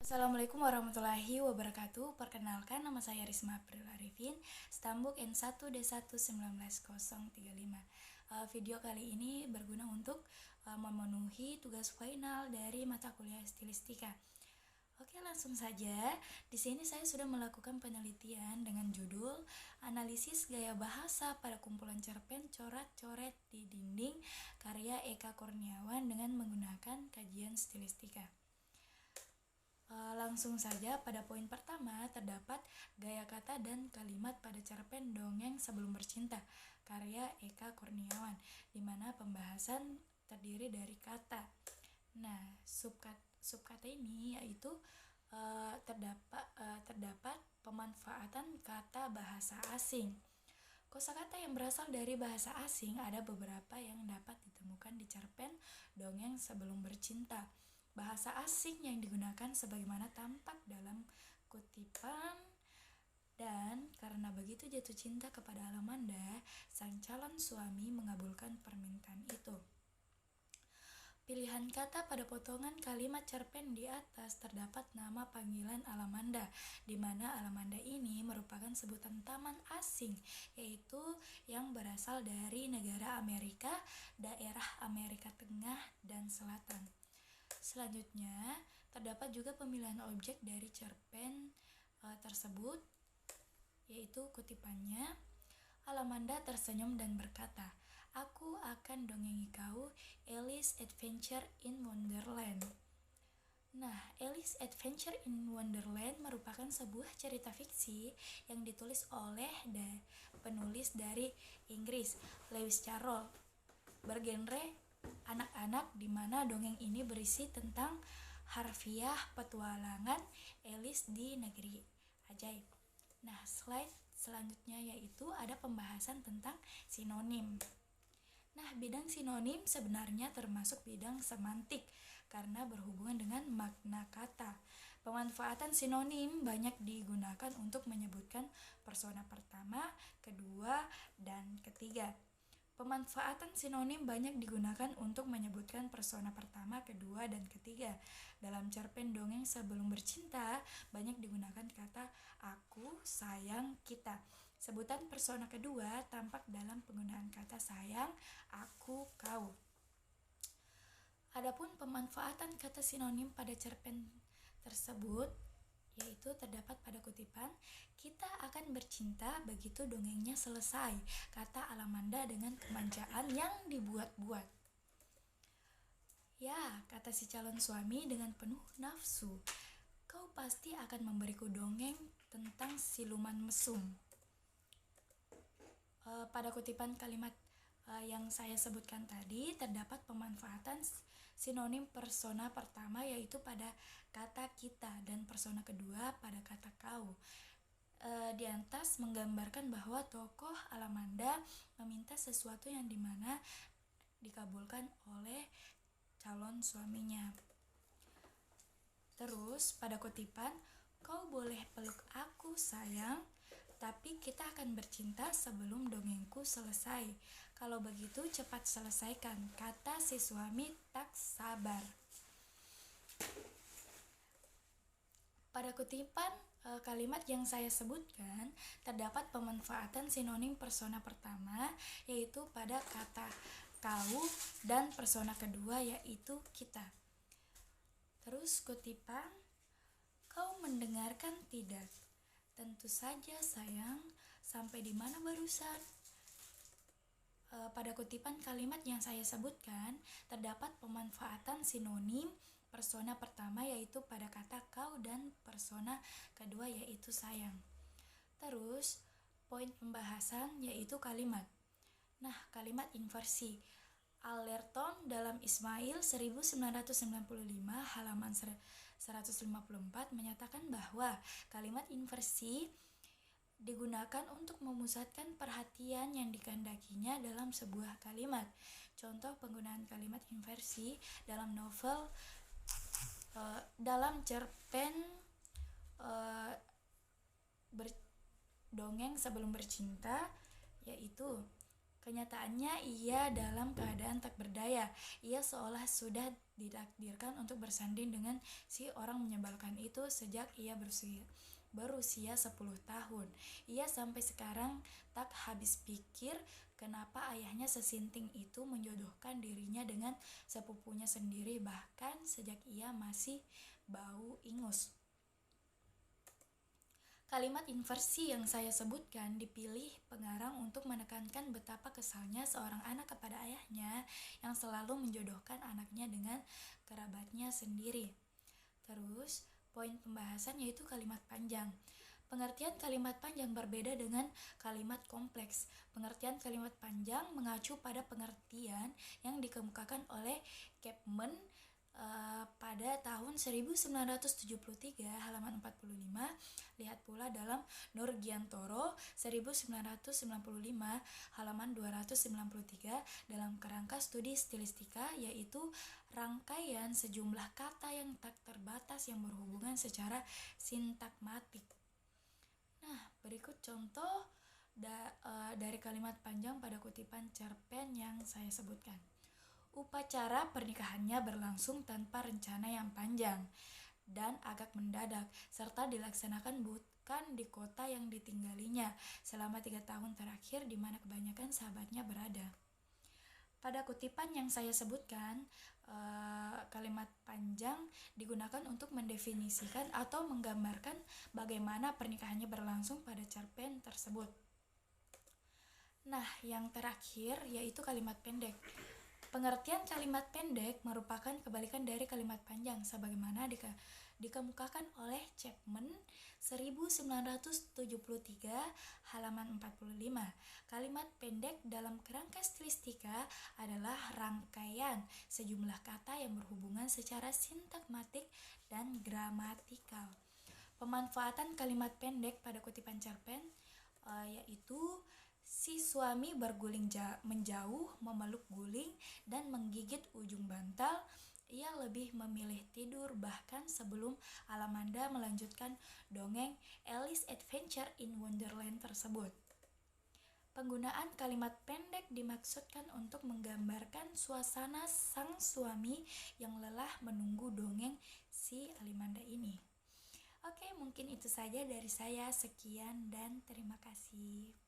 Assalamualaikum warahmatullahi wabarakatuh. Perkenalkan, nama saya Risma April Arifin, Stambuk N1D11935. Video kali ini berguna untuk memenuhi tugas final dari mata kuliah stilistika. Oke, langsung saja. Di sini saya sudah melakukan penelitian dengan judul Analisis Gaya Bahasa pada Kumpulan Cerpen Coret-Coret di Dinding karya Eka Kurniawan dengan menggunakan kajian stilistika. Langsung saja, pada poin pertama terdapat gaya kata dan kalimat pada cerpen Dongeng Sebelum Bercinta karya Eka Kurniawan, di mana pembahasan terdiri dari kata. Nah, subkata ini yaitu terdapat pemanfaatan kata bahasa asing. Kosakata yang berasal dari bahasa asing ada beberapa yang dapat ditemukan di cerpen Dongeng Sebelum Bercinta. Bahasa asing yang digunakan sebagaimana tampak dalam kutipan, dan karena begitu jatuh cinta kepada Alamanda, sang calon suami mengabulkan permintaan itu. Pilihan kata pada potongan kalimat cerpen di atas terdapat nama panggilan Alamanda, di mana Alamanda ini merupakan sebutan taman asing, yaitu yang berasal dari negara Amerika, daerah Amerika Tengah dan Selatan. Selanjutnya, terdapat juga pemilihan objek dari cerpen tersebut, yaitu kutipannya, Alamanda tersenyum dan berkata, "Aku akan dongengi kau, Alice Adventure in Wonderland." Nah, Alice Adventure in Wonderland merupakan sebuah cerita fiksi yang ditulis oleh penulis dari Inggris, Lewis Carroll, bergenre anak-anak, di mana dongeng ini berisi tentang harfiah petualangan Alice di negeri ajaib. Nah, slide selanjutnya yaitu ada pembahasan tentang sinonim. Nah, bidang sinonim sebenarnya termasuk bidang semantik karena berhubungan dengan makna kata. Pemanfaatan sinonim banyak digunakan untuk menyebutkan persona pertama, kedua, dan ketiga. Pemanfaatan sinonim banyak digunakan untuk menyebutkan persona pertama, kedua, dan ketiga. Dalam cerpen Dongeng Sebelum Bercinta, banyak digunakan kata aku, sayang, kita. Sebutan persona kedua tampak dalam penggunaan kata sayang, aku, kau. Adapun pemanfaatan kata sinonim pada cerpen tersebut yaitu terdapat pada kutipan, "Kita akan bercinta begitu dongengnya selesai," kata Alamanda dengan kemanjaan yang dibuat-buat. "Ya," kata si calon suami dengan penuh nafsu, "kau pasti akan memberiku dongeng tentang siluman mesum." Pada kutipan kalimat yang saya sebutkan tadi terdapat pemanfaatan sinonim persona pertama yaitu pada kata kita dan persona kedua pada kata kau. Di atas menggambarkan bahwa tokoh Alamanda meminta sesuatu yang dimana dikabulkan oleh calon suaminya. Terus pada kutipan, "Kau boleh peluk aku sayang, tapi kita akan bercinta sebelum dongengku selesai. Kalau begitu cepat selesaikan," kata si suami tak sabar. Pada kutipan kalimat yang saya sebutkan terdapat pemanfaatan sinonim persona pertama yaitu pada kata kau dan persona kedua yaitu kita. Terus kutipan, "Kau mendengarkan tidak?" "Tentu saja sayang, sampai di mana barusan?" Pada kutipan kalimat yang saya sebutkan terdapat pemanfaatan sinonim persona pertama yaitu pada kata kau dan persona kedua yaitu sayang. Terus poin pembahasan yaitu kalimat. Nah, kalimat inversi. Allerton dalam Ismail 1995 halaman 154 menyatakan bahwa kalimat inversi digunakan untuk memusatkan perhatian yang dikehendakinya dalam sebuah kalimat. Contoh penggunaan kalimat inversi dalam novel dalam cerpen Dongeng Sebelum Bercinta yaitu Kenyataannya ia dalam keadaan tak berdaya. Ia seolah sudah ditakdirkan untuk bersanding dengan si orang menyebalkan itu sejak ia berusia 10 tahun. Ia sampai sekarang tak habis pikir kenapa ayahnya sesinting itu menjodohkan dirinya dengan sepupunya sendiri, bahkan sejak ia masih bau ingus. Kalimat inversi yang saya sebutkan dipilih pengarang untuk menekankan betapa kesalnya seorang anak kepada ayahnya yang selalu menjodohkan anaknya dengan kerabatnya sendiri. Terus, poin pembahasan yaitu kalimat panjang. Pengertian kalimat panjang berbeda dengan kalimat kompleks. Pengertian kalimat panjang mengacu pada pengertian yang dikemukakan oleh Chapman pada tahun 1973 halaman 45. Lihat pula dalam Nurgiantoro 1995 halaman 293 dalam kerangka studi stilistika, yaitu rangkaian sejumlah kata yang tak terbatas yang berhubungan secara sintakmatik. Nah, berikut contoh dari kalimat panjang pada kutipan cerpen yang saya sebutkan. Upacara pernikahannya berlangsung tanpa rencana yang panjang dan agak mendadak, serta dilaksanakan bukan di kota yang ditinggalinya selama 3 tahun terakhir di mana kebanyakan sahabatnya berada. Pada kutipan yang saya sebutkan, kalimat panjang digunakan untuk mendefinisikan atau menggambarkan bagaimana pernikahannya berlangsung pada cerpen tersebut. Nah, yang terakhir yaitu kalimat pendek. Pengertian kalimat pendek merupakan kebalikan dari kalimat panjang sebagaimana dikemukakan oleh Chapman 1973 halaman 45. Kalimat pendek dalam kerangka stilistika adalah rangkaian sejumlah kata yang berhubungan secara sintakmatik dan gramatikal. Pemanfaatan kalimat pendek pada kutipan cerpen yaitu si suami berguling menjauh, memeluk guling, dan menggigit ujung bantal. Ia lebih memilih tidur bahkan sebelum Alamanda melanjutkan dongeng Alice Adventure in Wonderland tersebut. Penggunaan kalimat pendek dimaksudkan untuk menggambarkan suasana sang suami yang lelah menunggu dongeng si Alimanda ini. Oke, mungkin itu saja dari saya. Sekian dan terima kasih.